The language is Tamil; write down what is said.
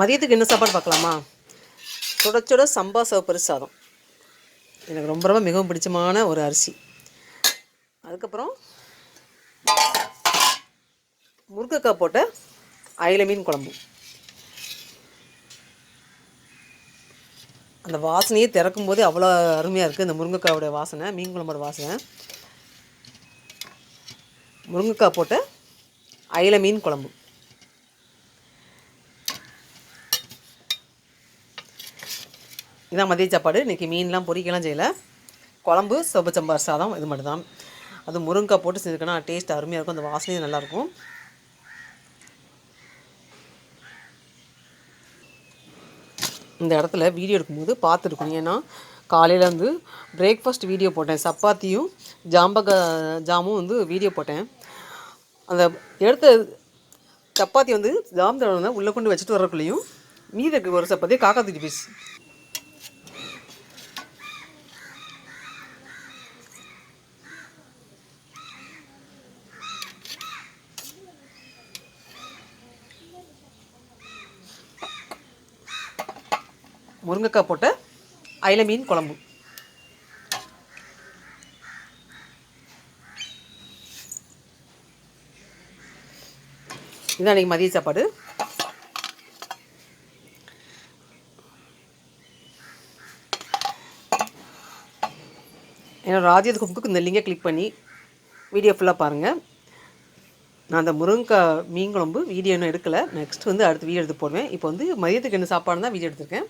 மதியத்துக்கு என்ன சாப்பாடு பார்க்கலாமா? சுட சுட சம்பா சிவப்பரிசி சாதம் எனக்கு ரொம்ப ரொம்ப மிகவும் பிடிச்சமான ஒரு அரிசி. அதுக்கப்புறம் முருங்கைக்காய் போட்ட அயில மீன் குழம்பு. அந்த வாசனையே திறக்கும் போதே அவ்வளோ அருமையாக இருக்குது. இந்த முருங்கைக்காயோடைய வாசனை, மீன் குழம்போட வாசனை. முருங்கைக்காய் போட்ட அயில மீன் குழம்பு. இதான் மதிய சாப்பாடு. இன்றைக்கி மீன்லாம் பொரிக்கலாம் செய்யலை. குழம்பு, சிவப்பு சம்பார் சாதம், இது மட்டும்தான். அது முருங்கைக்காய் போட்டு செஞ்சுருக்கேன்னா டேஸ்ட் அருமையாக இருக்கும். அந்த வாசனையும் நல்லாயிருக்கும். இந்த இடத்துல வீடியோ எடுக்கும்போது பார்த்துருக்கணும். ஏன்னா காலையில் வந்து பிரேக்ஃபாஸ்ட் வீடியோ போட்டேன். சப்பாத்தியும் ஜாமும் வந்து வீடியோ போட்டேன். அந்த எடுத்த சப்பாத்தி வந்து ஜாம் தடவை உள்ளே கொண்டு வச்சுட்டு வரக்குள்ளேயும் மீதி இருக்க ஒரு சப்பாத்தியை காக்கா தூக்கி போயிடுச்சு. முருங்கைக்காய் போட்ட அயில மீன் குழம்பு. இதுதான் இன்றைக்கி மதிய சாப்பாடு. ஏன்னா ராஜேஷ் குமுக்கு இந்த லிங்கை கிளிக் பண்ணி வீடியோ ஃபுல்லாக பாருங்கள். நான் அந்த முருங்கைக்காய் மீன் குழம்பு வீடியோ இன்னும் எடுக்கலை. நெக்ஸ்ட் வந்து அடுத்த வீடியோ எடுத்து போடுவேன். இப்போ வந்து மதியத்துக்கு என்ன சாப்பாடு தான் வீடியோ எடுத்திருக்கேன்.